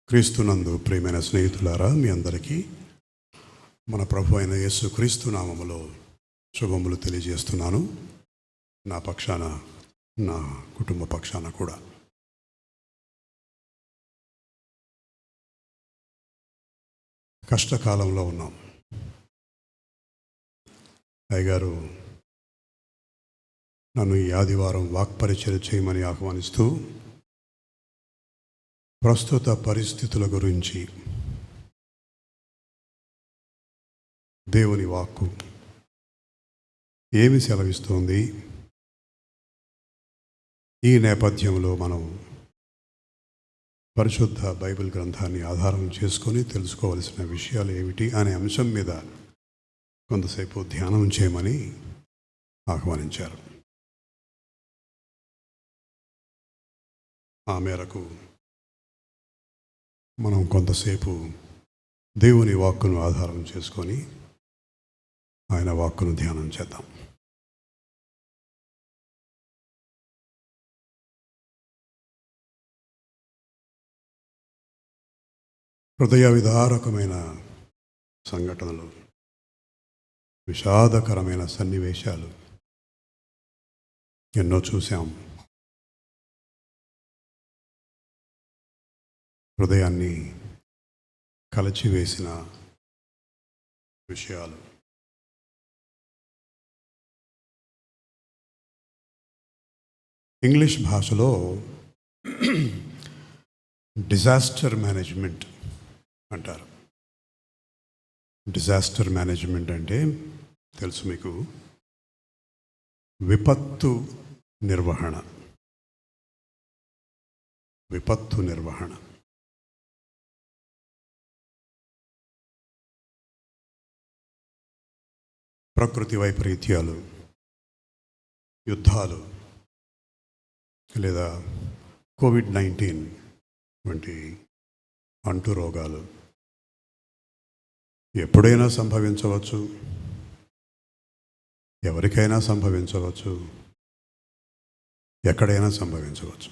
క్రీస్తునందు ప్రియమైన స్నేహితులారా, మీ అందరికీ మన ప్రభు అయిన యేసు క్రీస్తు నామములో శుభములు తెలియజేస్తున్నాను. నా పక్షాన, నా కుటుంబ పక్షాన కూడా. కష్టకాలంలో ఉన్నాం. అయ్యగారు నన్ను ఈ ఆదివారం వాక్పరిచర్య చేయమని ఆహ్వానిస్తూ ప్రస్తుత పరిస్థితుల గురించి దేవుని వాక్కు ఏమి సెలవిస్తోంది, ఈ నేపథ్యంలో మనం పరిశుద్ధ బైబిల్ గ్రంథాన్ని ఆధారం చేసుకొని తెలుసుకోవలసిన విషయాలు ఏమిటి అనే అంశం మీద కొంతసేపు ధ్యానం చేయమని ఆహ్వానించారు. ఆ మేరకు మనం కొంతసేపు దేవుని వాక్కును ఆధారం చేసుకొని ఆయన వాక్కును ధ్యానం చేద్దాం. హృదయ విదారకమైన సంఘటనలు, విషాదకరమైన సన్నివేశాలు ఎన్నో చూసాం. హృదయాన్ని కలచివేసిన విషయాలు. ఇంగ్లీష్ భాషలో డిజాస్టర్ మేనేజ్మెంట్ అంటారు. డిజాస్టర్ మేనేజ్మెంట్ అంటే తెలుసు మీకు, విపత్తు నిర్వహణ. విపత్తు నిర్వహణ. ప్రకృతి వైపరీత్యాలు, యుద్ధాలు లేదా కోవిడ్-19 వంటి అంటు రోగాలు ఎప్పుడైనా సంభవించవచ్చు, ఎవరికైనా సంభవించవచ్చు, ఎక్కడైనా సంభవించవచ్చు.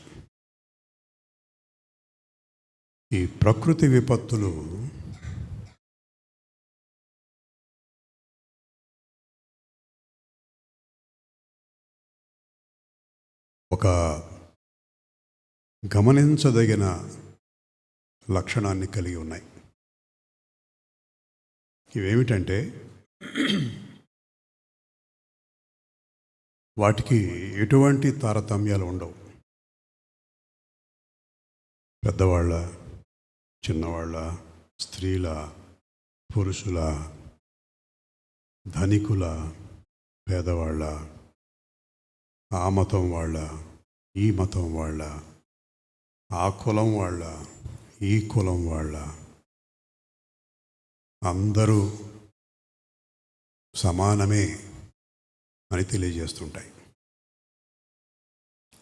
ఈ ప్రకృతి విపత్తులు ఒక గమనించదగిన లక్షణాన్ని కలిగి ఉన్నాయి. ఇవేమిటంటే, వాటికి ఎటువంటి తారతమ్యాలు ఉండవు. పెద్దవాళ్ళ, చిన్నవాళ్ళ, స్త్రీల, పురుషుల, ధనికుల, పేదవాళ్ళ, ఆ మతం వాళ్ళ, ఈ మతం వాళ్ళ, ఆ కులం వాళ్ళ, ఈ కులం వాళ్ళ, అందరూ సమానమే అని తెలియజేస్తుంటాయి.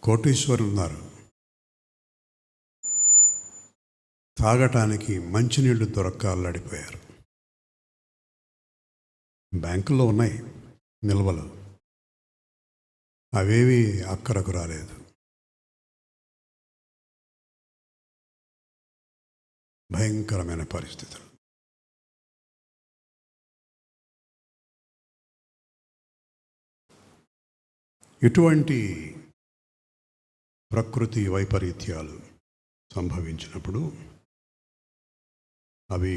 కోటీశ్వరులు ఉన్నారు, తాగటానికి మంచినీళ్లు దొరక్క అల్లాడిపోయారు. బ్యాంకుల్లో ఉన్నాయి నిల్వలు, అవేవి అక్కరకు రాలేదు. భయంకరమైన పరిస్థితులు. ఇటువంటి ప్రకృతి వైపరీత్యాలు సంభవించినప్పుడు అవి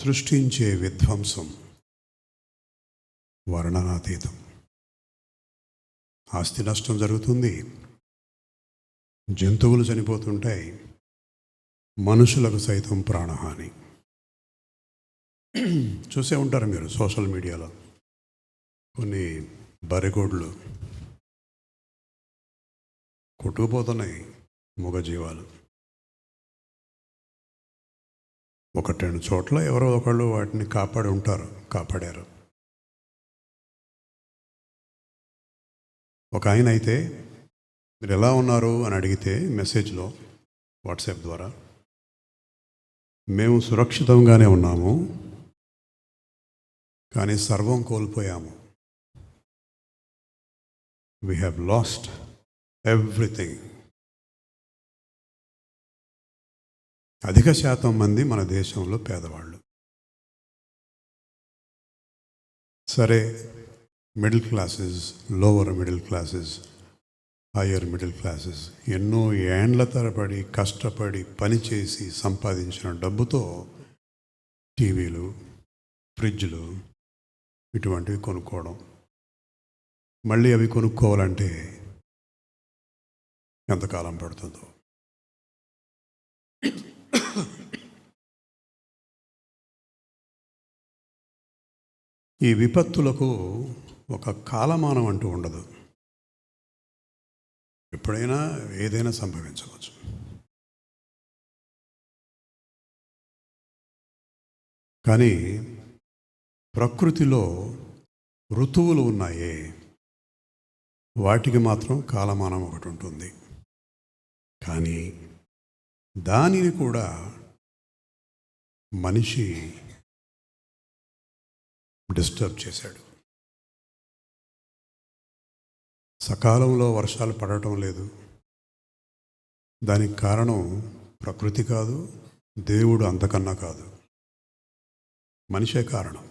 సృష్టించే విధ్వంసం వర్ణనాతీతం. ఆస్తి నష్టం జరుగుతుంది, జంతువులు చనిపోతుంటాయి, మనుషులకు సైతం ప్రాణహాని. చూసే ఉంటారు మీరు సోషల్ మీడియాలో కొన్ని బరిగోడ్లు కొట్టుకుపోతున్నాయి, మూగజీవాలు. ఒకటి రెండు చోట్ల ఎవరో ఒకళ్ళు వాటిని కాపాడారు. ఒక ఆయన అయితే, మీరు ఎలా ఉన్నారు అని అడిగితే మెసేజ్లో, వాట్సాప్ ద్వారా, మేము సురక్షితంగానే ఉన్నాము, కానీ సర్వం కోల్పోయాము. We have lost everything. అధిక శాతం మంది మన దేశంలో పేదవాళ్ళు. సరే, middle classes, lower middle classes, higher middle classes ఎన్నో ఏండ్ల తరబడి కష్టపడి పనిచేసి సంపాదించిన డబ్బుతో టీవీలు, ఫ్రిడ్జ్లు ఇటువంటివి కొనుక్కోవడం. మళ్ళీ అవి కొనుక్కోవాలంటే ఎంతకాలం పడుతుందో. ఈ విపత్తులకు ఒక కాలమానం అంటూ ఉండదు. ఎప్పుడైనా ఏదైనా సంభవించవచ్చు. కానీ ప్రకృతిలో ఋతువులు ఉన్నాయే, వాటికి మాత్రం కాలమానం ఒకటి ఉంటుంది. కానీ దానిని కూడా మనిషి డిస్టర్బ్ చేశాడు. సకాలంలో వర్షాలు పడటం లేదు. దానికి కారణం ప్రకృతి కాదు, దేవుడు అంతకన్నా కాదు, మనిషే కారణం.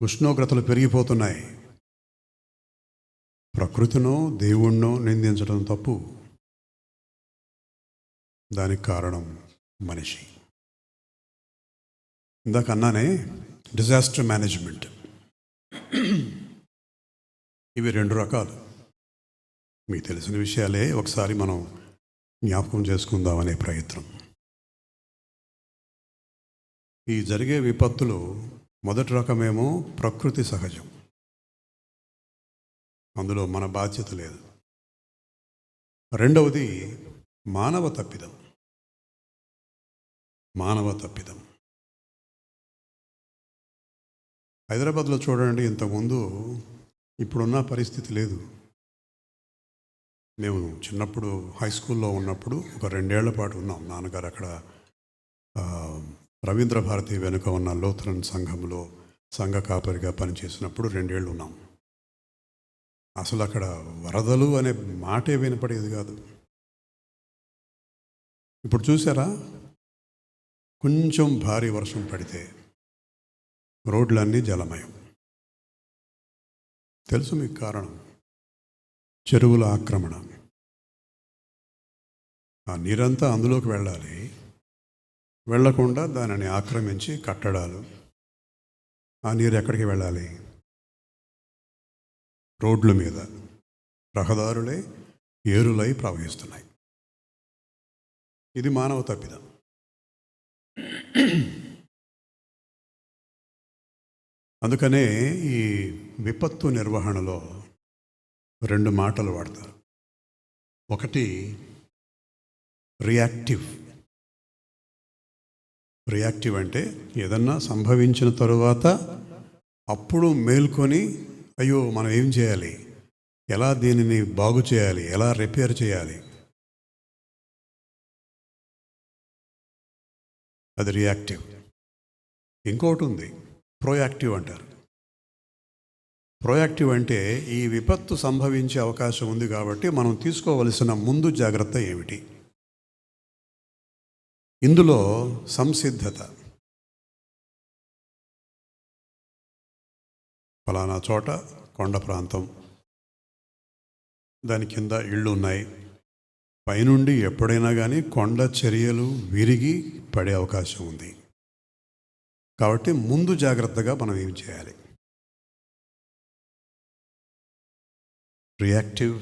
ఉష్ణోగ్రతలు పెరిగిపోతున్నాయి. ప్రకృతినో దేవుణ్ణో నిందించడం తప్పు. దానికి కారణం మనిషి. ఇందాక అన్నానే, డిజాస్టర్ మేనేజ్మెంట్. ఇవి రెండు రకాలు. మీకు తెలిసిన విషయాలే, ఒకసారి మనం జ్ఞాపకం చేసుకుందామనే ప్రయత్నం. ఈ జరిగే విపత్తులు మొదటి రకమేమో ప్రకృతి సహజం, అందులో మన బాధ్యత లేదు. రెండవది మానవ తప్పిదం. హైదరాబాద్లో చూడండి, ఇంతకుముందు ఇప్పుడున్న పరిస్థితి లేదు. మేము చిన్నప్పుడు హై స్కూల్లో ఉన్నప్పుడు ఒక 2 ఏళ్ల పాటు ఉన్నాం. నాన్నగారు అక్కడ రవీంద్ర భారతి వెనుక ఉన్న లూథరన్ సంఘంలో సంఘ కాపరిగా పనిచేసినప్పుడు 2 ఏళ్ళు ఉన్నాం. అసలు అక్కడ వరదలు అనే మాటే వినపడేది కాదు. ఇప్పుడు చూసారా, కొంచెం భారీ వర్షం పడితే రోడ్లన్నీ జలమయం. తెలుసు మీకు కారణం, చెరువుల ఆక్రమణ. ఆ నీరంతా అందులోకి వెళ్ళాలి, వెళ్లకుండా దానిని ఆక్రమించి కట్టడాలు. ఆ నీరు ఎక్కడికి వెళ్ళాలి? రోడ్ల మీద రహదారులే ఏరులై ప్రవహిస్తున్నాయి. ఇది మానవ తప్పిదం. అందుకనే ఈ విపత్తు నిర్వహణలో 2 మాటలు వాడతారు. ఒకటి రియాక్టివ్. రియాక్టివ్ అంటే ఏదన్నా సంభవించిన తరువాత అప్పుడు మేల్కొని, అయ్యో మనం ఏం చేయాలి, ఎలా దీనిని బాగు చేయాలి, ఎలా రిపేర్ చేయాలి, అది రియాక్టివ్. ఇంకోటి ఉంది, ప్రోయాక్టివ్ అంటారు. ప్రోయాక్టివ్ అంటే ఈ విపత్తు సంభవించే అవకాశం ఉంది కాబట్టి మనం తీసుకోవలసిన ముందు జాగ్రత్త ఏమిటి. ఇందులో సంసిద్ధత. ఫలానా చోట కొండ ప్రాంతం, దాని కింద ఇళ్ళు ఉన్నాయి, పైనుండి ఎప్పుడైనా కానీ కొండ చర్యలు విరిగి పడే అవకాశం ఉంది. కాబట్టి ముందు జాగ్రత్తగా మనం ఏం చేయాలి? Reactive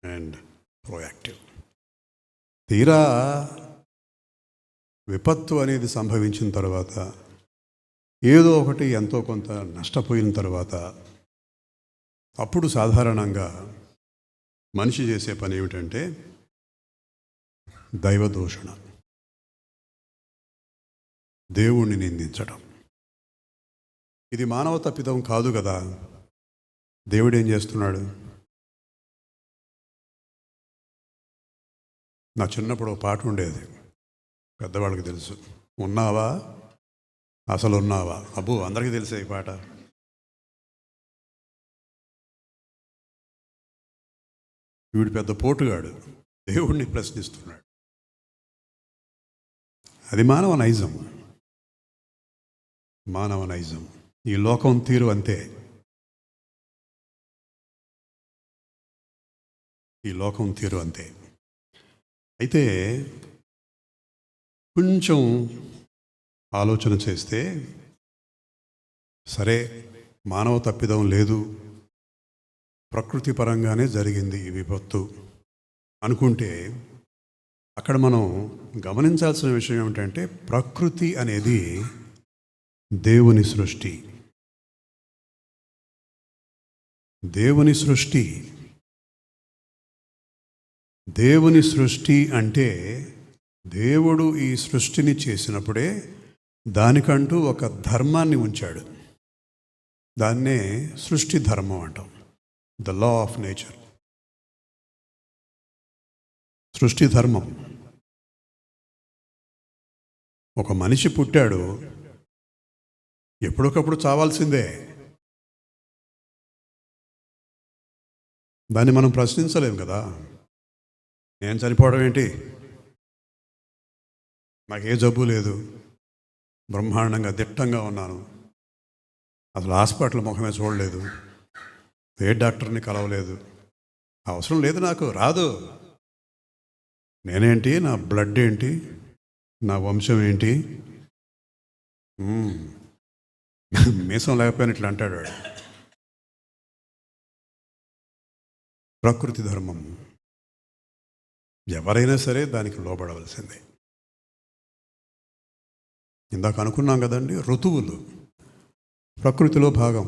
and proactive. తీరా విపత్తు అనేది సంభవించిన తర్వాత, ఏదో ఒకటి ఎంతో కొంత నష్టపోయిన తర్వాత, అప్పుడు సాధారణంగా మనిషి చేసే పని ఏమిటంటే దైవదూషణ, దేవుణ్ణి నిందించడం. ఇది మానవ తప్పిదం కాదు కదా. దేవుడు ఏం చేస్తున్నాడు? నా చిన్నప్పుడు ఒక పాట ఉండేది, పెద్దవాళ్ళకి తెలుసు. ఉన్నావా అసలు ఉన్నావా? అబ్బో, అందరికీ తెలిసే ఈ పాట. వీడు పెద్ద పోటుగాడు, దేవుడిని ప్రశ్నిస్తున్నాడు. అది మానవ నైజం. మానవ నైజం. ఈ లోకం తీరు అంతే. ఈ లోకం తీరు అంతే. అయితే కొంచెం ఆలోచన చేస్తే, సరే మానవ తప్పిదం లేదు, ప్రకృతి పరంగానే జరిగింది ఈ విపత్తు అనుకుంటే, అక్కడ మనం గమనించాల్సిన విషయం ఏమిటంటే, ప్రకృతి అనేది దేవుని సృష్టి. దేవుని సృష్టి. దేవుని సృష్టి అంటే దేవుడు ఈ సృష్టిని చేసినప్పుడే దానికంటూ ఒక ధర్మాన్ని ఉంచాడు. దాన్నే సృష్టి ధర్మం అంటాం. The law of nature. సృష్టి ధర్మం. ఒక మనిషి పుట్టాడు, ఎప్పటికప్పుడు చావాల్సిందే. దాన్ని మనం ప్రశ్నించలేము కదా. నేను చనిపోవడం ఏంటి, నాకే జబ్బు లేదు, బ్రహ్మాండంగా దిట్టంగా ఉన్నాను, అసలు హాస్పిటల్ ముఖమే చూడలేదు, ఏ డాక్టర్ని కలవలేదు, అవసరం లేదు, నాకు రాదు. నేనేంటి, నా బ్లడ్ ఏంటి, నా వంశం ఏంటి, మీసం లేకపోయినా ఇట్లా అంటాడు వాడు. ప్రకృతి ధర్మం. ఎవరైనా సరే దానికి లోబడవలసిందే. ఇందాక అనుకున్నాం కదండి, ఋతువులు ప్రకృతిలో భాగం.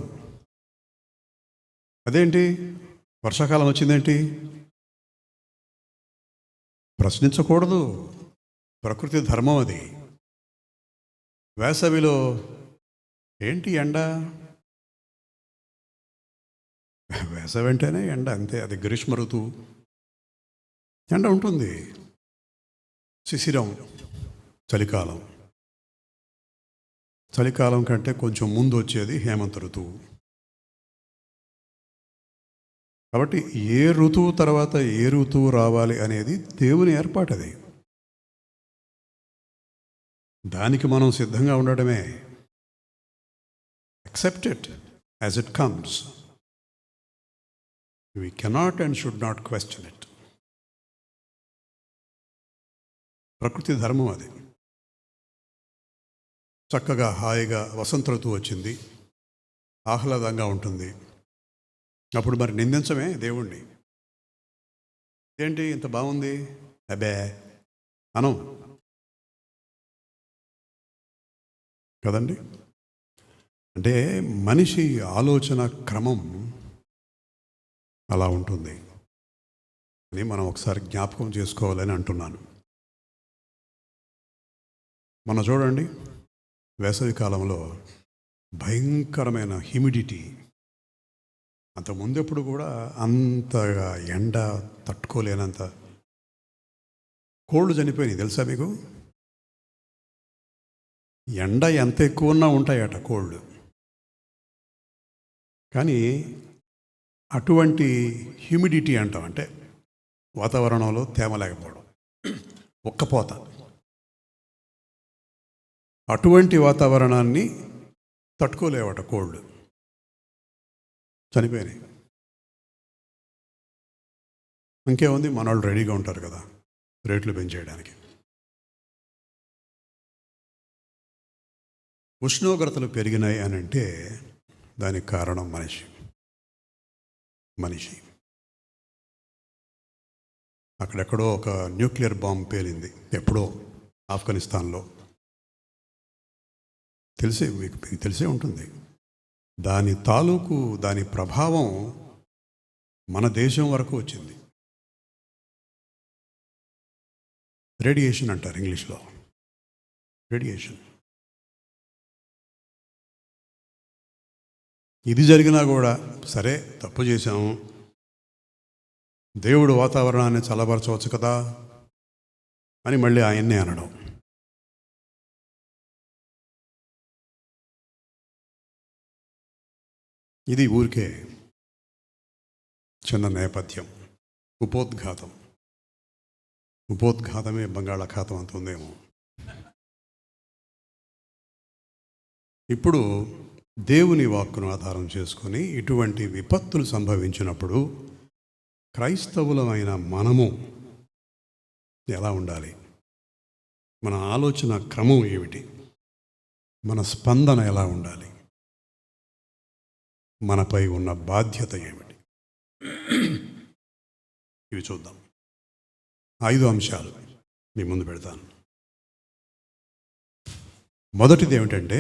అదేంటి, వర్షాకాలం వచ్చిందేంటి, ప్రశ్నించకూడదు, ప్రకృతి ధర్మం అది. వేసవిలో ఏంటి, ఎండ. వేసవి అంటేనే ఎండ, అంతే. అది గ్రీష్మ ఋతువు, ఎండ ఉంటుంది. శిశిరం చలికాలం. చలికాలం కంటే కొంచెం ముందు వచ్చేది హేమంత ఋతువు. కాబట్టి ఏ ఋతువు తర్వాత ఏ ఋతువు రావాలి అనేది దేవుని ఏర్పాటు. అది దానికి మనం సిద్ధంగా ఉండడమే. accept it as it comes. We cannot and should not question it. ప్రకృతి ధర్మం అది. చక్కగా హాయిగా వసంత ఋతువు వచ్చింది, ఆహ్లాదంగా ఉంటుంది. అప్పుడు మరి నిందించమే దేవుణ్ణి. ఏంటి ఇంత బాగుంది, అబ్బే అనం కదండి. అంటే మనిషి ఆలోచన క్రమం అలా ఉంటుంది అని మనం ఒకసారి జ్ఞాపకం చేసుకోవాలని అంటున్నాను. మనం చూడండి, వేసవి కాలంలో భయంకరమైన హ్యూమిడిటీ. అంతకుముందెప్పుడు కూడా అంతగా ఎండ తట్టుకోలేనంత కోళ్ళు చనిపోయినాయి, తెలుసా మీకు? ఎండ ఎంత ఎక్కువ ఉన్నా ఉంటాయట కోళ్ళు. కానీ అటువంటి హ్యూమిడిటీ అంటాం, అంటే వాతావరణంలో తేమ లేకపోవడం, ఉక్కపోత, అటువంటి వాతావరణాన్ని తట్టుకోలేవట కోళ్ళు, చనిపోయినాయి. ఇంకేముంది, మన వాళ్ళు రెడీగా ఉంటారు కదా రేట్లు పెంచేయడానికి. ఉష్ణోగ్రతలు పెరిగినాయి అని అంటే దానికి కారణం మనిషి. అక్కడెక్కడో ఒక న్యూక్లియర్ బాంబు పేలింది ఎప్పుడో ఆఫ్ఘనిస్తాన్లో. మీకు తెలిసే ఉంటుంది. దాని తాలూకు, దాని ప్రభావం మన దేశం వరకు వచ్చింది. రేడియేషన్ అంటారు ఇంగ్లీష్లో, రేడియేషన్. ఇది జరిగినా కూడా సరే, తప్పు చేశాము, దేవుడు వాతావరణాన్ని చల్లబరచవచ్చు కదా అని మళ్ళీ ఆయన్నే అనడం. ఇది ఊరికే చిన్న నేపథ్యం. ఉపోద్ఘాతమే బంగాళాఖాతం అంత ఉందేమో. ఇప్పుడు దేవుని వాక్కును ఆధారం చేసుకొని ఇటువంటి విపత్తులు సంభవించినప్పుడు క్రైస్తవులమైన మనము ఎలా ఉండాలి? మన ఆలోచన క్రమం ఏమిటి? మన స్పందన ఎలా ఉండాలి? మనపై ఉన్న బాధ్యత ఏమిటి? ఇవి చూద్దాం. 5 అంశాలు మీ ముందు పెడతాను. మొదటిది ఏమిటంటే,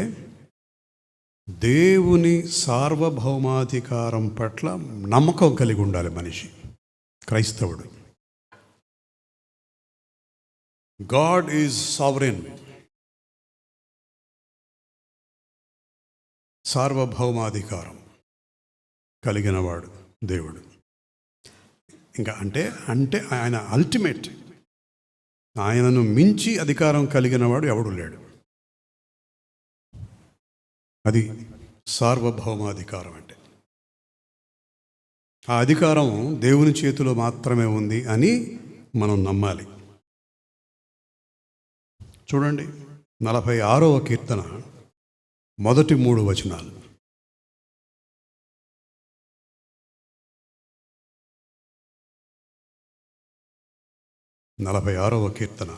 దేవుని సార్వభౌమాధికారం పట్ల నమ్మకం కలిగి ఉండాలి మనిషి, క్రైస్తవుడు. God is sovereign. సార్వభౌమాధికారం కలిగినవాడు దేవుడు. ఇంకా అంటే ఆయన అల్టిమేట్. ఆయనను మించి అధికారం కలిగినవాడు ఎవడు లేడు. అది సార్వభౌమాధికారం అంటే. ఆ అధికారం దేవుని చేతిలో మాత్రమే ఉంది అని మనం నమ్మాలి. చూడండి, 46వ కీర్తన మొదటి 3 వచనాలు. 46వ కీర్తన.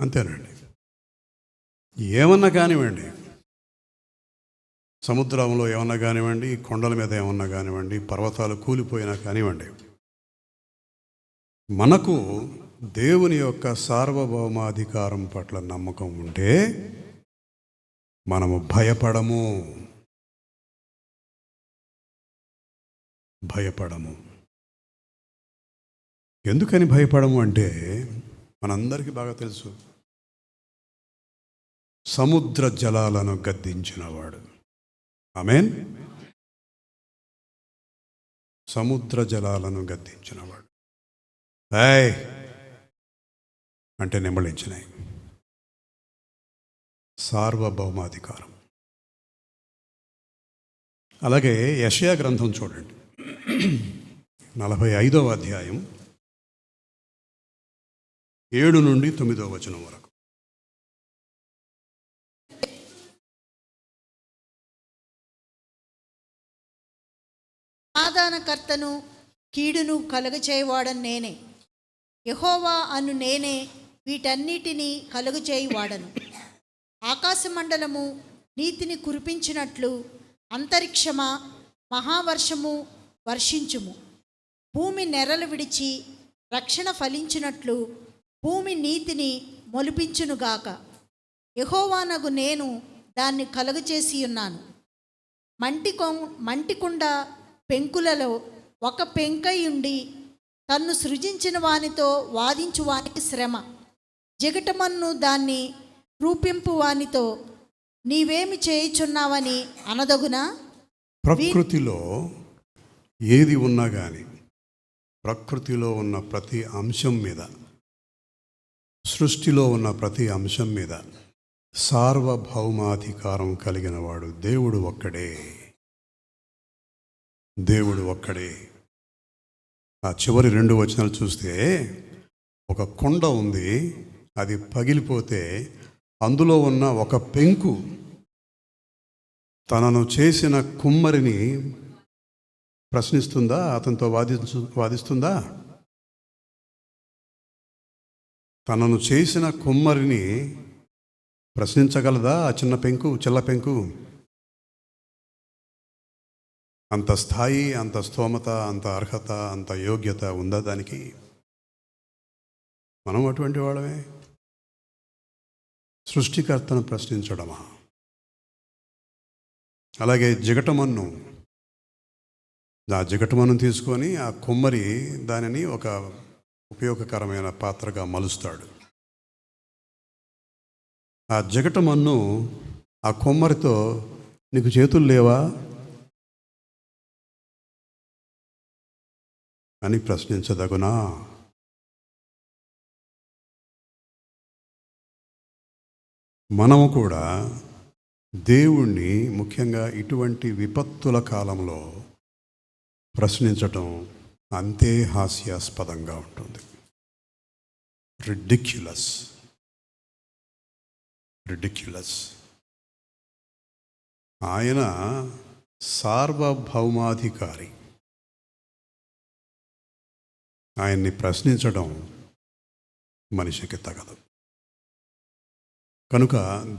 అంతేనండి. ఏమన్నా కానివ్వండి, సముద్రంలో ఏమన్నా కానివ్వండి, కొండల మీద ఏమన్నా కానివ్వండి, పర్వతాలు కూలిపోయినా కానివ్వండి, మనకు దేవుని యొక్క సార్వభౌమాధికారం పట్ల నమ్మకం ఉంటే మనము భయపడము. ఎందుకని భయపడము అంటే, మనందరికీ బాగా తెలుసు, సముద్ర జలాలను గద్దించినవాడు. ఆమేన్. సముద్ర జలాలను గద్దించినవాడు. ఏయ్ అంటే నిమ్మళించినాయి. సార్వభౌమాధికారం. అలాగే యెషయా గ్రంథం చూడండి, 45వ అధ్యాయం 7 నుండి 9వ వచనం వరకు. సమాధానకర్తను కీడును కలుగచేయవాడను నేనే, యెహోవా అను నేనే వీటన్నిటినీ కలుగచేయవాడను. ఆకాశమండలము నీతిని కురిపించినట్లు అంతరిక్షమా మహావర్షము వర్షించుము. భూమి నెరలు విడిచి రక్షణ ఫలించినట్లు భూమి నీతిని మొలిపించునుగాక. యెహోవానగు నేను దాన్ని కలుగచేసి ఉన్నాను. మంటికుండ పెంకులలో ఒక పెంకయుండి తన్ను సృజించిన వానితో వాదించు వానికి శ్రమ. జగటమన్ను దాన్ని రూపింపు వానితో నీవేమి చేయుచున్నావని అనదగునా? ప్రకృతిలో ఏది ఉన్నా కానీ, ప్రకృతిలో ఉన్న ప్రతి అంశం మీద, సృష్టిలో ఉన్న ప్రతి అంశం మీద సార్వభౌమాధికారం కలిగిన వాడు దేవుడు ఒక్కడే. దేవుడు ఒక్కడే. ఆ చివరి 2 వచనాలు చూస్తే, ఒక కొండ ఉంది, అది పగిలిపోతే అందులో ఉన్న ఒక పెంకు తనను చేసిన కుమ్మరిని ప్రశ్నిస్తుందా? అతనితో వాదిస్తుందా? తనను చేసిన కుమ్మరిని ప్రశ్నించగలదా ఆ చిల్ల పెంకు? అంత స్థాయి, అంత స్తోమత, అంత అర్హత, అంత యోగ్యత ఉందా దానికి? మనం అటువంటి వాళ్ళమే. సృష్టికర్తను ప్రశ్నించడమా? అలాగే జిగటమన్ను, ఆ జిగటమన్ను తీసుకొని ఆ కుమ్మరి దానిని ఒక ఉపయోగకరమైన పాత్రగా మలుస్తాడు. ఆ జిగటమన్ను ఆ కొమ్మరితో నీకు చేతులు లేవా అని ప్రశ్నించదగునా? మనము కూడా దేవుణ్ణి ముఖ్యంగా ఇటువంటి విపత్తుల కాలంలో ప్రశ్నించటం అంతే హాస్యాస్పదంగా ఉంటుంది. రిడిక్యులస్. ఆయన సార్వభౌమాధికారి. ఆయన్ని ప్రశ్నించడం మనిషికి తగదు. కనుక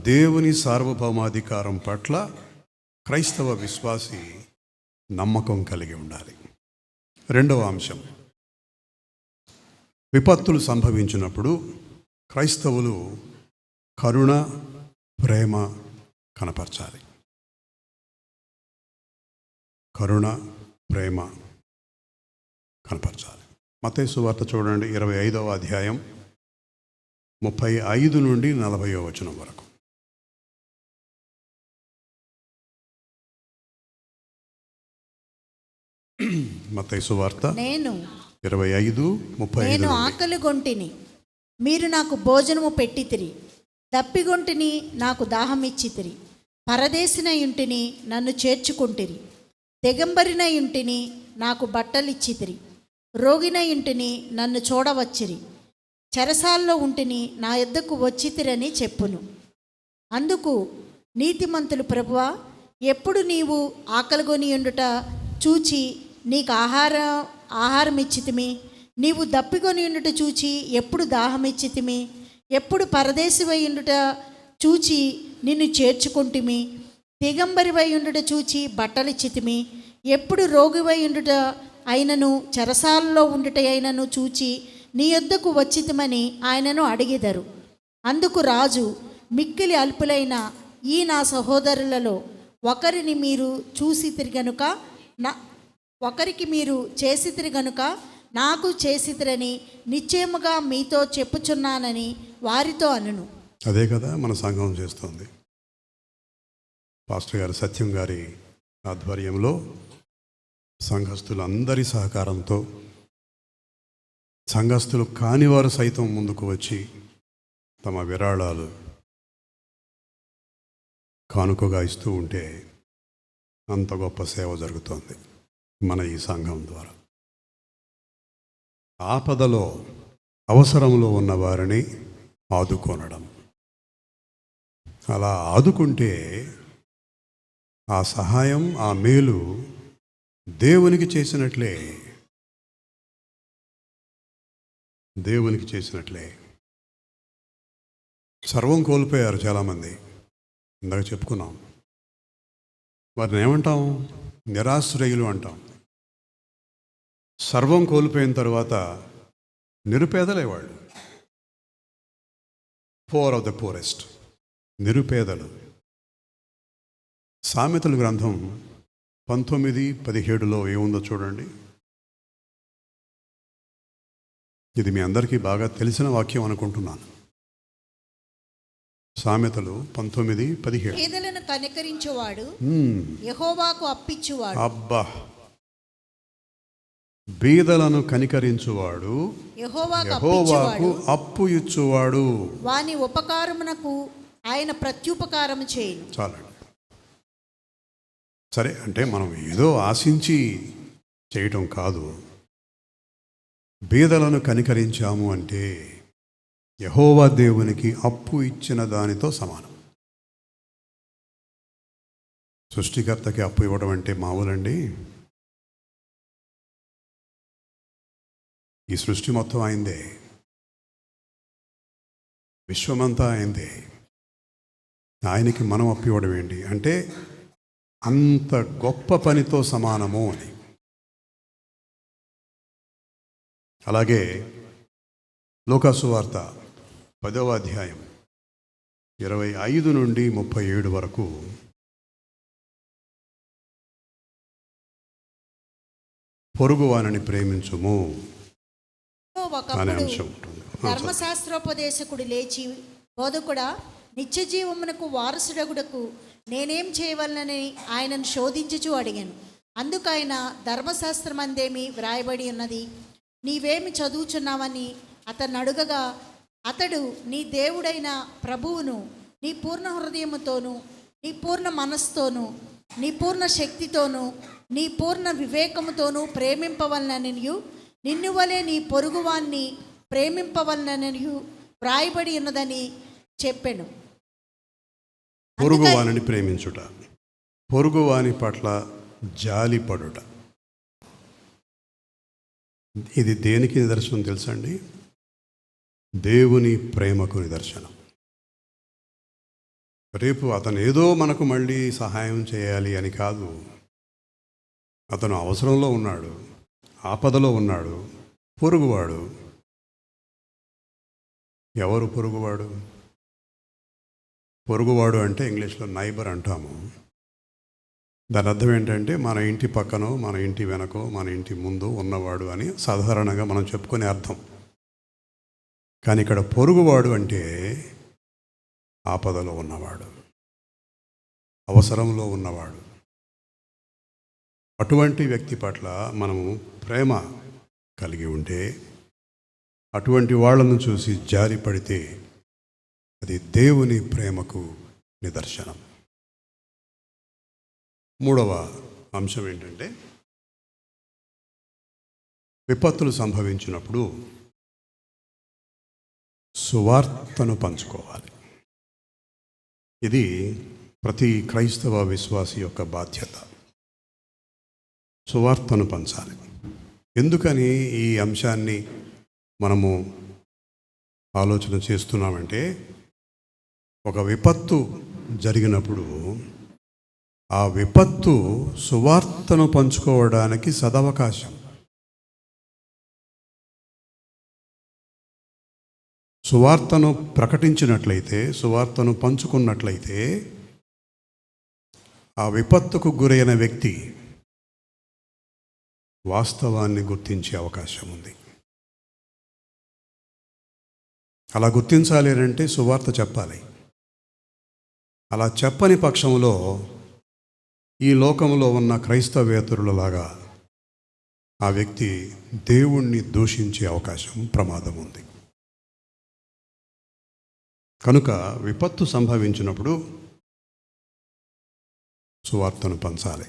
దేవుని సార్వభౌమాధికారం పట్ల క్రైస్తవ విశ్వాసి నమ్మకం కలిగి ఉండాలి. రెండవ అంశం, విపత్తులు సంభవించినప్పుడు క్రైస్తవులు కరుణ, ప్రేమ కనపరచాలి. కరుణ, ప్రేమ కనపరచాలి. మత్తయి సువార్త చూడండి, 25వ అధ్యాయం 35 నుండి 40వ వచనం వరకు. మత్తయి సువార్త నేను 25:35. ఆకలి గొంటిని, మీరు నాకు భోజనము పెట్టితిరి. దప్పిగొంటిని, నాకు దాహం ఇచ్చితిరి. పరదేశిన ఇంటిని, నన్ను చేర్చుకుంటిరి. తెగంబరిన ఇంటిని, నాకు బట్టలిచ్చితిరి. రోగిన ఇంటిని, నన్ను చూడవచ్చిరి. చెరసాల్లో ఉంటిని, నా యొద్దకు వచ్చితిరని చెప్పును. అందుకు నీతిమంతులు, ప్రభువా, ఎప్పుడు నీవు ఆకలిగొని ఉండుట చూచి నీకు ఆహారం ఇచ్చితిమి? నీవు దప్పికొని ఉండుట చూచి ఎప్పుడు దాహం ఇచ్చితిమి? ఎప్పుడు పరదేశివై ఉండుట చూచి నిన్ను చేర్చుకుంటిమి? దిగంబరివై ఉండుట చూచి బట్టలిచ్చితిమి? ఎప్పుడు రోగివై ఉండుట అయినను చెరసాలలో ఉండుట అయినను చూచి నీ యొద్దకు వచ్చితిమని ఆయనను అడిగెదరు. అందుకు రాజు, మిక్కిలి అల్పులైన ఈ నా సహోదరులలో ఒకరికి మీరు చేసితిరి గనుక నాకు చేసితిరని నిశ్చయముగా మీతో చెప్పుచున్నానని వారితో అనును. అదే కదా మన సంఘం చేస్తుంది. పాస్టర్ గారు సత్యం గారి ఆధ్వర్యంలో సంఘస్థులందరి సహకారంతో, సంఘస్థులు కానివారు సైతం ముందుకు వచ్చి తమ విరాళాలు కానుకగా ఇస్తూ ఉంటే అంత గొప్ప సేవ జరుగుతోంది మన ఈ సంఘం ద్వారా. ఆపదలో, అవసరంలో ఉన్న వారిని ఆదుకొనడం. అలా ఆదుకుంటే ఆ సహాయం, ఆ మేలు దేవునికి చేసినట్లే. సర్వం కోల్పోయారు చాలామంది, ఇందాక చెప్పుకున్నాం. వారిని ఏమంటాం? నిరాశ్రయులు అంటాం. సర్వం కోల్పోయిన తర్వాత నిరుపేదలే వాళ్ళు. పోర్ ఆఫ్ ద పూరెస్ట్, నిరుపేదలు. సామెతల గ్రంథం 19:17 ఏముందో చూడండి. ఇది మీ అందరికీ బాగా తెలిసిన వాక్యం అనుకుంటున్నాను. సామెతలు 19:17. పేదలను కనికరించువాడు యెహోవాకు అప్పిచ్చువాడు. అబ్బా, బీదలను కనికరించువాడు యెహోవాకు అప్పు ఇచ్చువాడు. వాని ఉపకారమునకు ఆయన ప్రత్యుపకారము చేయును. చాలండి. సరే, అంటే మనం ఏదో ఆశించి చేయటం కాదు. బీదలను కనికరించాము అంటే యెహోవా దేవునికి అప్పు ఇచ్చిన దానితో సమానం. సృష్టికర్తకి అప్పు ఇవ్వడం అంటే మామూలండి? ఈ సృష్టి మొత్తం అయిందే, విశ్వమంతా అయిందే. ఆయనకి మనం అప్పు ఇవ్వడం ఏంటి అంటే అంత గొప్ప పనితో సమానము అని. అలాగే లూకాసు వార్త 10వ అధ్యాయం 25 నుండి 37 వరకు పొరుగువానిని ప్రేమించుము అనే అంశం ఉంటుంది. ధర్మశాస్త్రోపదేశకుడు లేచి, బోధకుడా, నిత్య జీవమునకు వారసుడగుడకు నేనేం చేయవలనని ఆయనను శోధించుచు అడిగాను. అందుకు ఆయన, ధర్మశాస్త్రమందేమి వ్రాయబడి ఉన్నది, నీవేమి చదువుచున్నావని అతన్ని అడుగగా, అతడు, నీ దేవుడైన ప్రభువును నీ పూర్ణ హృదయముతోనూ నీ పూర్ణ మనస్సుతోనూ నీ పూర్ణ శక్తితోనూ నీ పూర్ణ వివేకముతోనూ ప్రేమింపవలననియు నిన్ను వలె నీ పొరుగువాన్ని ప్రేమింపవలననియు వ్రాయబడి ఉన్నదని చెప్పాను. పొరుగువానిని ప్రేమించుట, పొరుగువాని పట్ల జాలిపడుట, ఇది దేనికి నిదర్శనం తెలుసండి? దేవుని ప్రేమకు నిదర్శనం. రేపు అతను ఏదో మనకు మళ్ళీ సహాయం చేయాలి అని కాదు. అతను అవసరంలో ఉన్నాడు, ఆపదలో ఉన్నాడు, పొరుగువాడు. ఎవరు పొరుగువాడు? పొరుగువాడు అంటే ఇంగ్లీష్లో నైబర్ అంటాము. దాని అర్థం ఏంటంటే మన ఇంటి పక్కనో, మన ఇంటి వెనకో, మన ఇంటి ముందు ఉన్నవాడు అని సాధారణంగా మనం చెప్పుకునే అర్థం. కానీ ఇక్కడ పొరుగువాడు అంటే ఆపదలో ఉన్నవాడు, అవసరంలో ఉన్నవాడు. అటువంటి వ్యక్తి పట్ల మనము ప్రేమ కలిగి ఉంటే, అటువంటి వాళ్ళను చూసి జారిపడితే అది దేవుని ప్రేమకు నిదర్శనం. మూడవ అంశం ఏంటంటే, విపత్తులు సంభవించినప్పుడు సువార్తను పంచుకోవాలి. ఇది ప్రతి క్రైస్తవ విశ్వాసి యొక్క బాధ్యత. సువార్తను పంచాలి. ఎందుకని ఈ అంశాన్ని మనము ఆలోచన చేస్తున్నామంటే, ఒక విపత్తు జరిగినప్పుడు ఆ విపత్తు సువార్తను పంచుకోవడానికి సదవకాశం. సువార్తను ప్రకటించినట్లయితే, సువార్తను పంచుకున్నట్లయితే ఆ విపత్తుకు గురైన వ్యక్తి వాస్తవాన్ని గుర్తించే అవకాశం ఉంది. అలా గుర్తించాలి అంటే సువార్త చెప్పాలి. అలా చెప్పని పక్షంలో ఈ లోకంలో ఉన్న క్రైస్తవేతరులలాగా ఆ వ్యక్తి దేవుణ్ణి దూషించే అవకాశం, ప్రమాదం ఉంది. కనుక విపత్తు సంభవించినప్పుడు సువార్తను పంచాలి,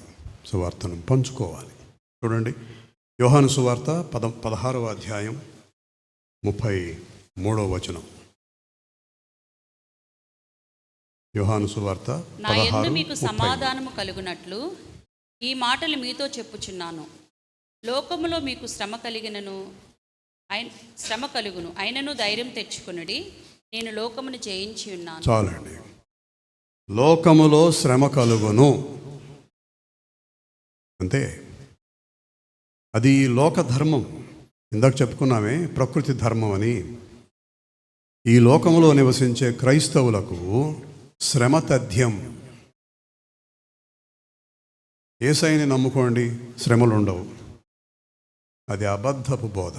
సువార్తను పంచుకోవాలి. చూడండి, యోహాను సువార్త 16వ అధ్యాయం 33వ వచనం. యోహాను సువార్త నా యందు 16:33. మీకు సమాధానము కలుగునట్లు ఈ మాటలు మీతో చెప్పుచున్నాను. లోకములో మీకు శ్రమ కలుగును, అయినను ధైర్యం తెచ్చుకొనుడి, నేను లోకమును జయించి ఉన్నాను. చాలండి. లోకములో శ్రమ కలుగును అంటే అది లోక ధర్మం. ఇందాక చెప్పుకున్నామే ప్రకృతి ధర్మం అని. ఈ లోకంలో నివసించే క్రైస్తవులకు శ్రమ తథ్యం. యేసయ్యని నమ్ముకోండి, శ్రమలు ఉండవు. అది అబద్ధపు బోధ.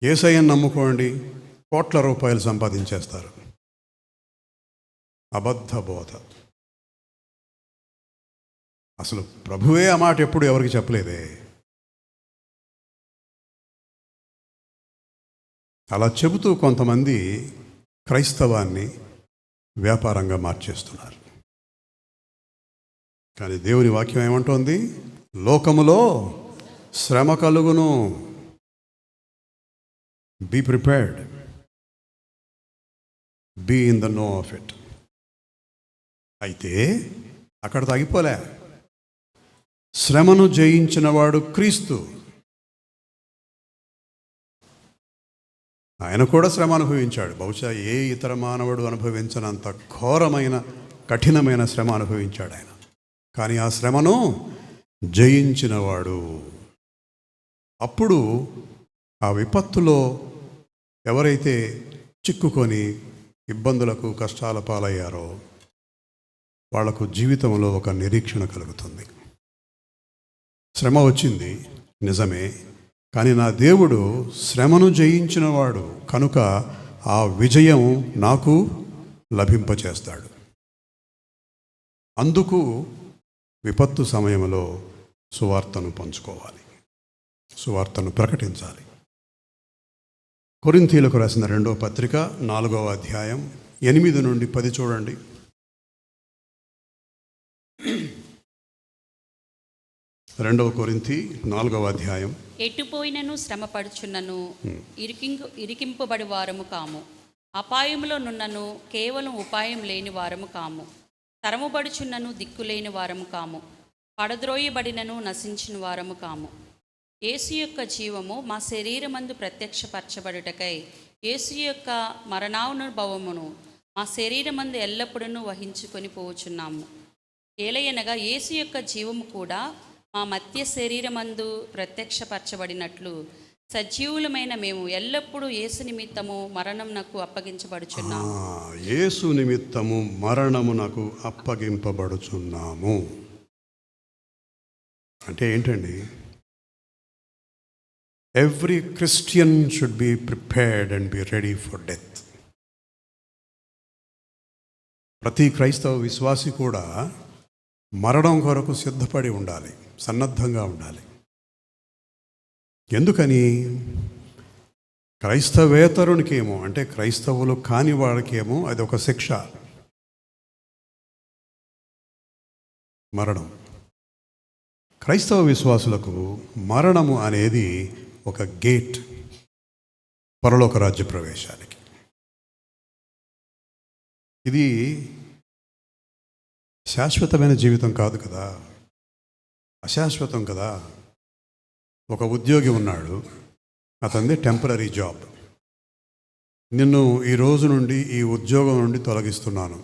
యేసయ్యని నమ్ముకోండి, కోట్ల రూపాయలు సంపాదించేస్తారు. అబద్ధ బోధ. అసలు ప్రభువే ఆ మాట ఎప్పుడు ఎవరికి చెప్పలేదే. అలా చెబుతూ కొంతమంది క్రైస్తవాన్ని వ్యాపారంగా మార్చేస్తున్నారు. కానీ దేవుని వాక్యం ఏమంటోంది? లోకములో శ్రమ కలుగును. Be prepared, be in the know of it. అయితే అక్కడ తగ్గిపోలే. శ్రమను జయించినవాడు క్రీస్తు. ఆయన కూడా శ్రమ అనుభవించాడు. బహుశా ఏ ఇతర మానవుడు అనుభవించనంత ఘోరమైన, కఠినమైన శ్రమ అనుభవించాడు ఆయన. కానీ ఆ శ్రమను జయించినవాడు. అప్పుడు ఆ విపత్తులో ఎవరైతే చిక్కుకొని ఇబ్బందులకు, కష్టాల పాలయ్యారో వాళ్లకు జీవితంలో ఒక నిరీక్షణ కలుగుతుంది. శ్రమ వచ్చింది నిజమే, కానీ నా దేవుడు శ్రమను జయించినవాడు కనుక ఆ విజయం నాకు లభింపచేస్తాడు. అందుకు విపత్తు సమయంలో సువార్తను పంచుకోవాలి, సువార్తను ప్రకటించాలి. కొరింథీయులకు రాసిన 2వ పత్రిక 4వ అధ్యాయం 8 నుండి 10 చూడండి. 2 కొరింథీ 4వ అధ్యాయం. ఎటుపోయినను శ్రమపడుచున్నను ఇరికింపబడి వారము కాము, అపాయములో నున్నను కేవలం ఉపాయం లేని వారము కాము, తరముబడుచున్నను దిక్కులేని వారము కాము, పడద్రోయబడినను నశించిన వారము కాము. యేసు యొక్క జీవము మా శరీరమందు ప్రత్యక్షపరచబడుటకై యేసు యొక్క మరణానుభవమును మా శరీరమందు ఎల్లప్పుడూ వహించుకొని పోవచున్నాము. ఏలయనగా యేసు యొక్క జీవము కూడా మా మధ్య శరీరమందు ప్రత్యక్షపరచబడినట్లు సజీవులమైన మేము ఎల్లప్పుడూ యేసు నిమిత్తము మరణమునకు అప్పగించబడుచున్నాము. యేసు నిమిత్తము మరణమునకు అప్పగింపబడుచున్నాము అంటే ఏంటండి? Every Christian should be prepared and be ready for death. ప్రతి క్రైస్తవ విశ్వాసి కూడా మరణం కొరకు సిద్ధపడి ఉండాలి, సన్నద్ధంగా ఉండాలి. ఎందుకని? క్రైస్తవేతరునికేమో, అంటే క్రైస్తవులు కాని వాడికేమో అది ఒక శిక్ష, మరణం. క్రైస్తవ విశ్వాసులకు మరణము అనేది ఒక గేట్ పరలోక రాజ్య ప్రవేశానికి. ఇది శాశ్వతమైన జీవితం కాదు కదా, అశాశ్వతం కదా. ఒక ఉద్యోగి ఉన్నాడు, అతనిది టెంపరరీ జాబ్. నిన్ను ఈ రోజు నుండి ఈ ఉద్యోగం నుండి తొలగిస్తున్నాను.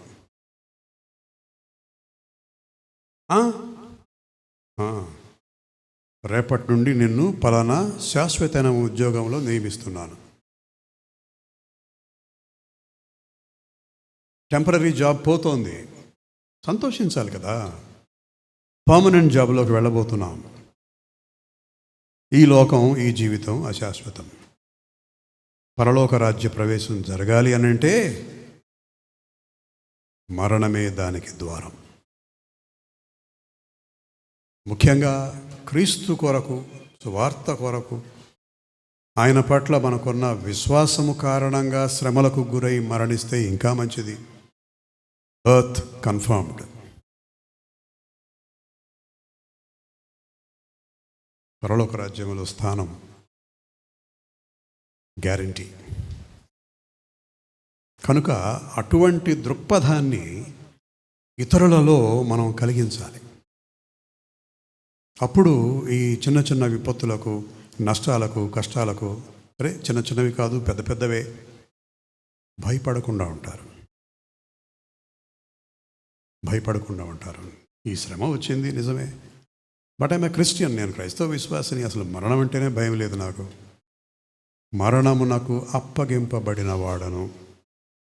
రేపటి నుండి నిన్ను పలానా శాశ్వతమైన ఉద్యోగంలో నియమిస్తున్నాను. టెంపరరీ జాబ్ పోతోంది, సంతోషించాలి కదా. పర్మనెంట్ జాబ్లోకి వెళ్ళబోతున్నాం. ఈ లోకం, ఈ జీవితం అశాశ్వతం. పరలోక రాజ్య ప్రవేశం జరగాలి అని అంటే మరణమే దానికి ద్వారం. ముఖ్యంగా క్రీస్తు కొరకు, సువార్త కొరకు, ఆయన పట్ల మనకున్న విశ్వాసము కారణంగా శ్రమలకు గురై మరణిస్తే ఇంకా మంచిది. Earth confirmed. పరలోక రాజ్యంలో స్థానం గ్యారంటీ. కనుక అటువంటి దృక్పథాన్ని ఇతరులలో మనం కలిగించాలి. అప్పుడు ఈ చిన్న చిన్న విపత్తులకు, నష్టాలకు, కష్టాలకు, అరే చిన్న చిన్నవి కాదు పెద్ద పెద్దవే, భయపడకుండా ఉంటారు. ఈ శ్రమ వచ్చింది నిజమే, బట్ ఐఎమ్ ఏ క్రిస్టియన్, నేను క్రైస్తవ విశ్వాసిని, అసలు మరణం అంటేనే భయం లేదు నాకు. మరణమునకు అప్పగింపబడిన వాడను,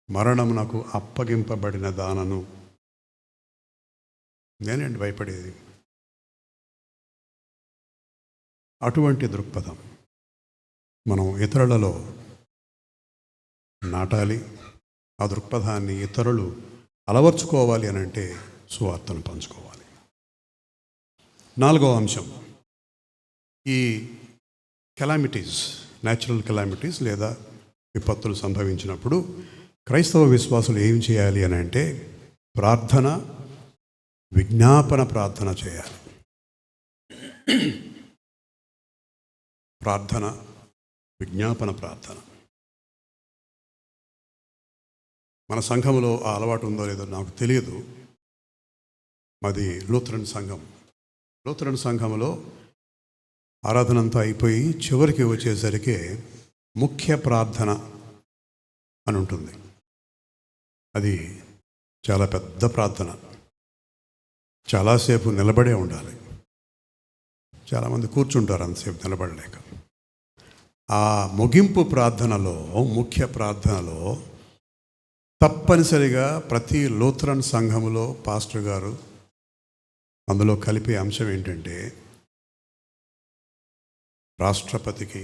మరణమునకు అప్పగింపబడిన దానను. నేనండి భయపడేది. అటువంటి దృక్పథం మనం ఇతరులలో నాటాలి. ఆ దృక్పథాన్ని ఇతరులు అలవర్చుకోవాలి అని అంటే సువార్తను పంచుకోవాలి. 4వ అంశం, ఈ కెలామిటీస్, న్యాచురల్ కెలామిటీస్ లేదా విపత్తులు సంభవించినప్పుడు క్రైస్తవ విశ్వాసులు ఏం చేయాలి అని అంటే ప్రార్థన, విజ్ఞాపన ప్రార్థన చేయాలి. ప్రార్థన, విజ్ఞాపన ప్రార్థన. మన సంఘంలో ఆ అలవాటు ఉందో లేదో నాకు తెలియదు. మాది లూథరన్ సంఘం. లూథరన్ సంఘంలో ఆరాధన అంతా అయిపోయి చివరికి వచ్చేసరికి ముఖ్య ప్రార్థన అని ఉంటుంది. అది చాలా పెద్ద ప్రార్థన, చాలాసేపు నిలబడే ఉండాలి. చాలామంది కూర్చుంటారు అంతసేపు నిలబడలేక. ఆ ముగింపు ప్రార్థనలో, ముఖ్య ప్రార్థనలో తప్పనిసరిగా ప్రతి లూథరన్ సంఘములో పాస్టర్ గారు అందులో కలిపే అంశం ఏంటంటే రాష్ట్రపతికి,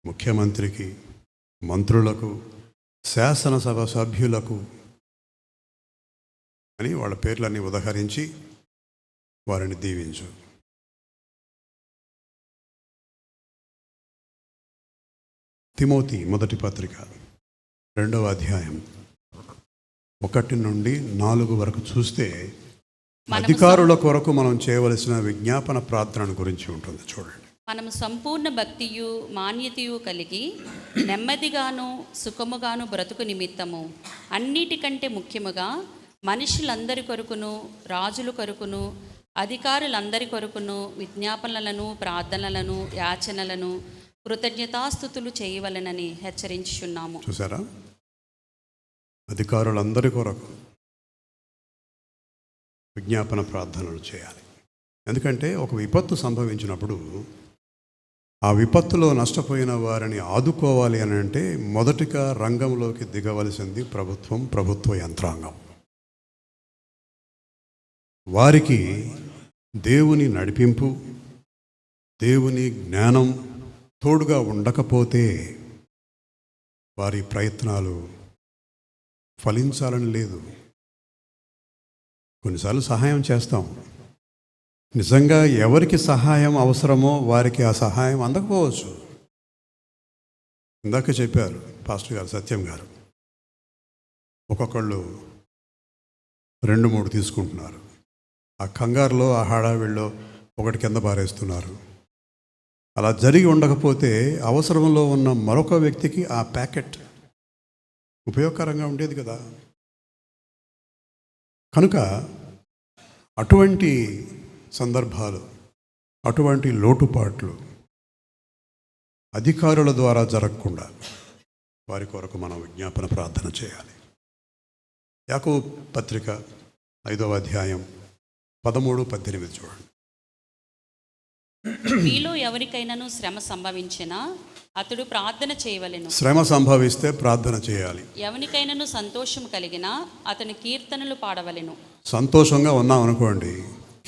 ముఖ్యమంత్రికి, మంత్రులకు, శాసనసభ సభ్యులకు అని వాళ్ళ పేర్లన్నీ ఉదహరించి వారిని దీవించు. తిమోతి మొదటి పత్రిక 2వ అధ్యాయం 1 నుండి 4 వరకు చూస్తే అధికారుల కొరకు మనం చేయవలసిన విజ్ఞాపన ప్రార్థన గురించి ఉంటుంది. చూడండి. మనము సంపూర్ణ భక్తియు మాన్యతయు కలిగి నెమ్మదిగాను సుఖముగాను బ్రతుకు నిమిత్తము అన్నిటికంటే ముఖ్యముగా మనుషులందరి కొరకును రాజుల కొరకును అధికారులందరి కొరకును విజ్ఞాపనలను ప్రార్థనలను యాచనలను కృతజ్ఞతాస్తుతులు చేయవలెనని హెచ్చరించుచున్నాము. చూసారా? అధికారులందరి కొరకు విజ్ఞాపన ప్రార్థనలు చేయాలి. ఎందుకంటే ఒక విపత్తు సంభవించినప్పుడు ఆ విపత్తులో నష్టపోయిన వారిని ఆదుకోవాలి అని అంటే మొదటిగా రంగంలోకి దిగవలసింది ప్రభుత్వ యంత్రాంగం. వారికి దేవుని నడిపింపు, దేవుని జ్ఞానం తోడుగా ఉండకపోతే వారి ప్రయత్నాలు ఫలించాలని లేదు. కొన్నిసార్లు సహాయం చేస్తాం, నిజంగా ఎవరికి సహాయం అవసరమో వారికి ఆ సహాయం అందకపోవచ్చు. ఇందాక చెప్పారు పాస్టర్ గారు, సత్యం గారు, ఒక్కొక్కళ్ళు 2-3 తీసుకుంటున్నారు. ఆ కంగారులో, ఆ హడావిడిలో ఒకటి కింద పారేస్తున్నారు. అలా జరిగి ఉండకపోతే అవసరంలో ఉన్న మరొక వ్యక్తికి ఆ ప్యాకెట్ ఉపయోగకరంగా ఉండేది కదా. కనుక అటువంటి సందర్భాలు, అటువంటి లోటుపాట్లు అధికారుల ద్వారా జరగకుండా వారి కొరకు మనం విజ్ఞాపన ప్రార్థన చేయాలి. యాకోబు పత్రిక 5వ అధ్యాయం 13-18 చూడండి. మీలో ఎవరికైనాను శ్రమ సంభవించినా అతడు ప్రార్థన చేయవలెను. శ్రమ సంభవిస్తే ప్రార్థన చేయాలి. ఎవరికైనాను సంతోషం కలిగినా అతని కీర్తనలు పాడవలెను. సంతోషంగా ఉన్నాం అనుకోండి,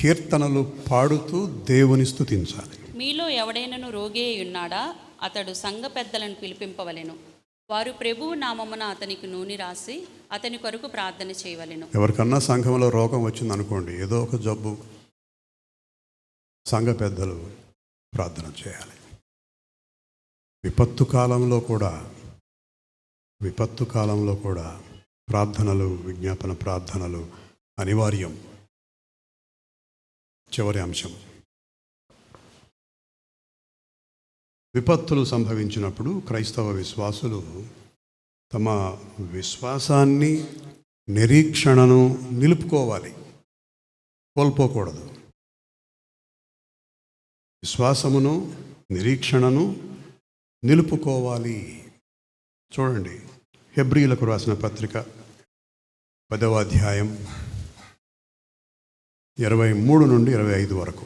కీర్తనలు పాడుతూ దేవుని స్తుతించాలి. మీలో ఎవడైనాను రోగి అయి ఉన్నాడా అతడు సంఘ పెద్దలను పిలిపింపవలెను. వారు ప్రభువు నామమున అతనికి నూనె రాసి అతని కొరకు ప్రార్థన చేయవలెను. ఎవరికన్నా సంఘంలో రోగం వచ్చిందనుకోండి, ఏదో ఒక జబ్బు, సంఘ పెద్దలు ప్రార్థన చేయాలి. విపత్తు కాలంలో కూడా ప్రార్థనలు, విజ్ఞాపన ప్రార్థనలు అనివార్యం. చివరి అంశం, విపత్తులు సంభవించినప్పుడు క్రైస్తవ విశ్వాసులు తమ విశ్వాసాన్ని, నిరీక్షణను నిలుపుకోవాలి, కోల్పోకూడదు. విశ్వాసమును, నిరీక్షణను నిలుపుకోవాలి. చూడండి, హెబ్రీయులకు రాసిన పత్రిక 10వ అధ్యాయం 23-25 వరకు.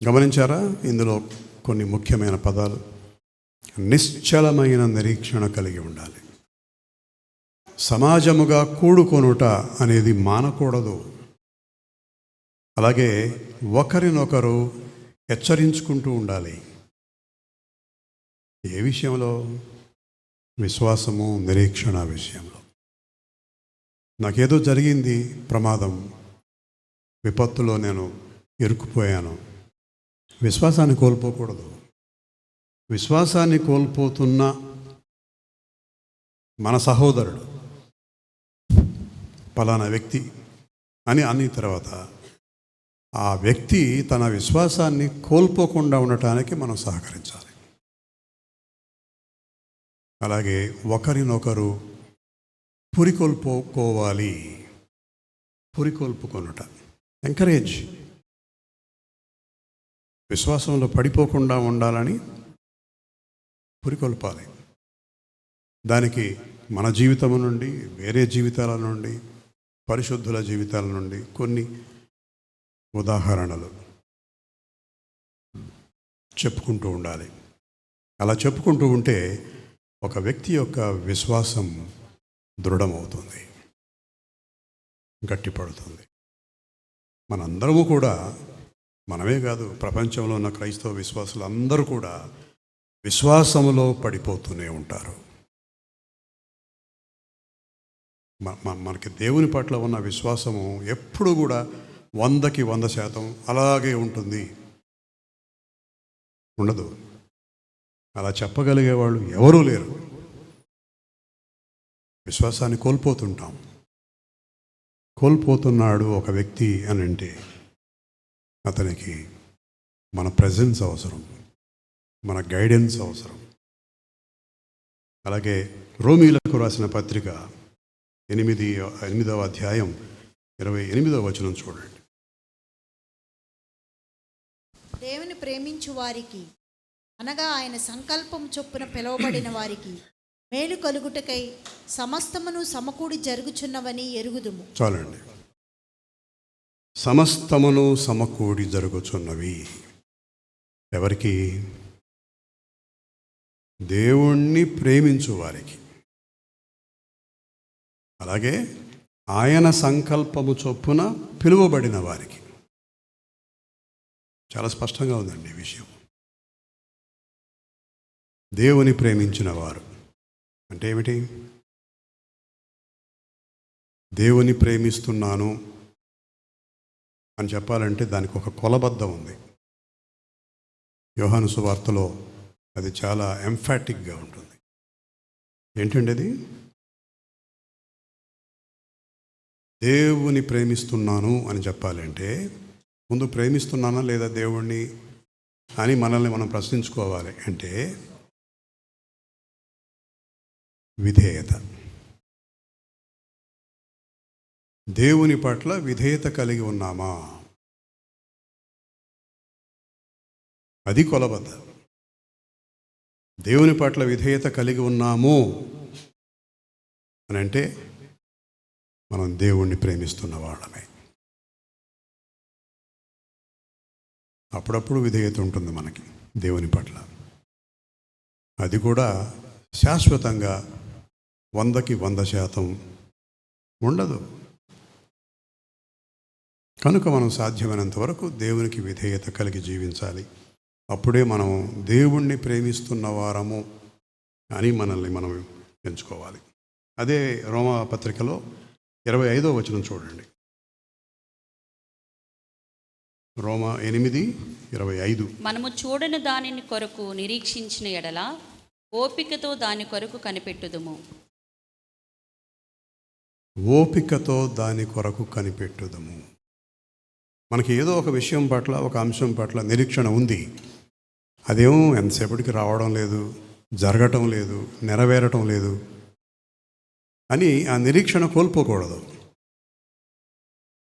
గమనించారా? ఇందులో కొన్ని ముఖ్యమైన పదాలు. నిశ్చలమైన నిరీక్షణ కలిగి ఉండాలి. సమాజముగా కూడుకొనుట అనేది మానకూడదు. అలాగే ఒకరినొకరు హెచ్చరించుకుంటూ ఉండాలి. ఏ విషయంలో? విశ్వాసము, నిరీక్షణ విషయంలో. నాకేదో జరిగింది, ప్రమాదం, విపత్తులో నేను ఇరుక్కుపోయాను. విశ్వాసాన్ని కోల్పోకూడదు. విశ్వాసాన్ని కోల్పోతున్న మన సహోదరుడు పలానా వ్యక్తి అని అన్న తర్వాత ఆ వ్యక్తి తన విశ్వాసాన్ని కోల్పోకుండా ఉండటానికి మనం సహకరించాలి. అలాగే ఒకరినొకరు పురికొల్పుకొనుట, ఎంకరేజ్. విశ్వాసంలో పడిపోకుండా ఉండాలని పురికొల్పాలి. దానికి మన జీవితం నుండి, వేరే జీవితాల నుండి, పరిశుద్ధుల జీవితాల నుండి కొన్ని ఉదాహరణలు చెప్పుకుంటూ ఉండాలి. అలా చెప్పుకుంటూ ఉంటే ఒక వ్యక్తి యొక్క విశ్వాసం దృఢమవుతుంది, గట్టిపడుతుంది. మనందరము కూడా, మనమే కాదు, ప్రపంచంలో ఉన్న క్రైస్తవ విశ్వాసులు అందరూ కూడా విశ్వాసములో పడిపోతూనే ఉంటారు. మనకి దేవుని పట్ల ఉన్న విశ్వాసము ఎప్పుడు కూడా 100కి 100% అలాగే ఉంటుంది, ఉండదు. అలా చెప్పగలిగే వాళ్ళు ఎవరూ లేరు. విశ్వాసాన్ని కోల్పోతుంటాం. కోల్పోతున్నాడు ఒక వ్యక్తి అని అంటే అతనికి మన ప్రెజెన్స్ అవసరం, మన గైడెన్స్ అవసరం. అలాగే రోమీలకు రాసిన పత్రిక 8వ అధ్యాయం 28వ వచనం చూడండి. దేవుని ప్రేమించు వారికి, అనగా ఆయన సంకల్పం చొప్పున పిలువబడిన వారికి మేలు కలుగుటకై సమస్తమును సమకూడి జరుగుచున్నవని ఎరుగుదుము. చాలండి. సమస్తమును సమకూడి జరుగుచున్నవి ఎవరికి? దేవుణ్ణి ప్రేమించు వారికి. అలాగే ఆయన సంకల్పము చొప్పున పిలువబడిన వారికి. చాలా స్పష్టంగా ఉందండి ఈ విషయం. దేవుని ప్రేమించిన వారు అంటే ఏమిటి? దేవుని ప్రేమిస్తున్నాను అని చెప్పాలంటే దానికి ఒక కొలబద్ధం ఉంది. యోహాను సువార్తలో అది చాలా ఎంఫాటిక్గా ఉంటుంది. ఏంటండి అది? దేవుని ప్రేమిస్తున్నాను అని చెప్పాలంటే ముందు ప్రేమిస్తున్నానా లేదా దేవుణ్ణి అని మనల్ని మనం ప్రశ్నించుకోవాలి. అంటే విధేయత, దేవుని పట్ల విధేయత కలిగి ఉన్నామా? అది కొలబద్ద. దేవుని పట్ల విధేయత కలిగి ఉన్నాము అని అంటే మనం దేవుణ్ణి ప్రేమిస్తున్న వాళ్ళమే. అప్పుడప్పుడు విధేయత ఉంటుంది మనకి దేవుని పట్ల. అది కూడా శాశ్వతంగా 100కి 100% ఉండదు. కనుక మనం సాధ్యమైనంత వరకు దేవునికి విధేయత కలిగి జీవించాలి. అప్పుడే మనం దేవుణ్ణి ప్రేమిస్తున్న వారము అని మనల్ని మనం ఎంచుకోవాలి. అదే రోమా పత్రికలో 25వ వచనం చూడండి. రోమా 8:25. మనము చూడని దానిని కొరకు నిరీక్షించిన ఎడల ఓపికతో దాని కొరకు కనిపెట్టుదుము. ఓపికతో దాని కొరకు కనిపెట్టుదము. మనకి ఏదో ఒక విషయం పట్ల, ఒక అంశం పట్ల నిరీక్షణ ఉంది. అదేమో ఎంతసేపటికి రావడం లేదు, జరగటం లేదు, నెరవేరటం లేదు అని ఆ నిరీక్షణ కోల్పోకూడదు.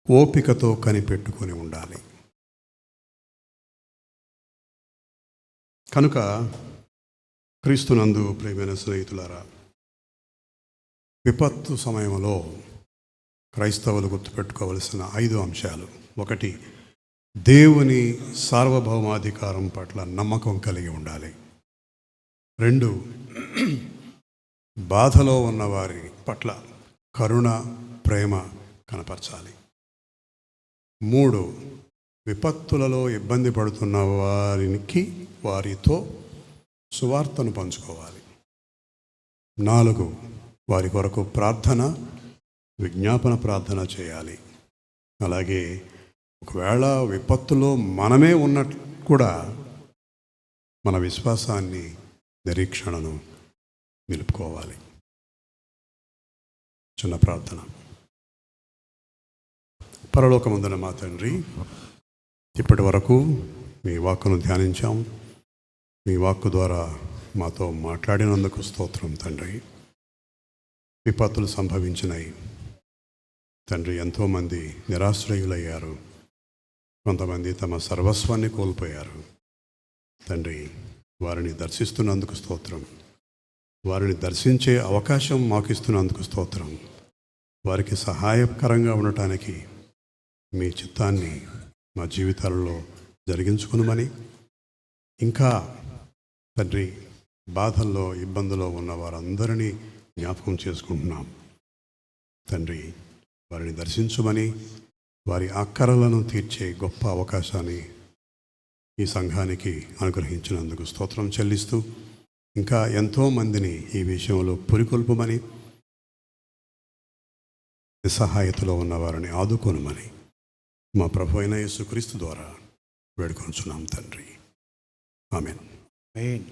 ఓపికతో కనిపెట్టుకొని ఉండాలి. కనుక క్రీస్తునందు ప్రియమైన స్నేహితులారా, విపత్తు సమయంలో క్రైస్తవులు గుర్తుపెట్టుకోవలసిన 5 అంశాలు. 1, దేవుని సార్వభౌమాధికారం పట్ల నమ్మకం కలిగి ఉండాలి. 2, బాధలో ఉన్న వారి పట్ల కరుణ, ప్రేమ కనపరచాలి. 3, విపత్తులలో ఇబ్బంది పడుతున్న వారితో సువార్తను పంచుకోవాలి. 4, వారి కొరకు ప్రార్థన, విజ్ఞాపన ప్రార్థన చేయాలి. అలాగే ఒకవేళ విపత్తులో మనమే ఉన్నట్టు కూడా మన విశ్వాసాన్ని, నిరీక్షణను నిలుపుకోవాలి. చిన్న ప్రార్థన. పరలోకమందున మా తండ్రి, ఇప్పటి వరకు మీ వాక్కును ధ్యానించాం. మీ వాక్కు ద్వారా మాతో మాట్లాడినందుకు స్తోత్రం తండ్రి. విపత్తులు సంభవించినాయి తండ్రి. ఎంతోమంది నిరాశ్రయులయ్యారు, కొంతమంది తమ సర్వస్వాన్ని కోల్పోయారు తండ్రి. వారిని దర్శిస్తున్నందుకు స్తోత్రం. వారిని దర్శించే అవకాశం మాకు ఇస్తున్నందుకు స్తోత్రం. వారికి సహాయకరంగా ఉండటానికి మీ చిత్తాన్ని మా జీవితాలలో జరిగించుకునమని, ఇంకా తండ్రి బాధల్లో ఇబ్బందుల్లో ఉన్న వారందరినీ జ్ఞాపకం చేసుకుంటున్నాం. తండ్రి వారిని దర్శించుమని, వారి అక్కరలను తీర్చే గొప్ప అవకాశాన్ని ఈ సంఘానికి అనుగ్రహించినందుకు స్తోత్రం చెల్లిస్తూ, ఇంకా ఎంతోమందిని ఈ విషయంలో పురికొల్పమని, నిస్సహాయతలో ఉన్న వారిని ఆదుకోనమని మా ప్రభు అయిన యేసుక్రీస్తు ద్వారా వేడుకొంచున్నాం తండ్రి. ఆమేన్. ఆమేన్.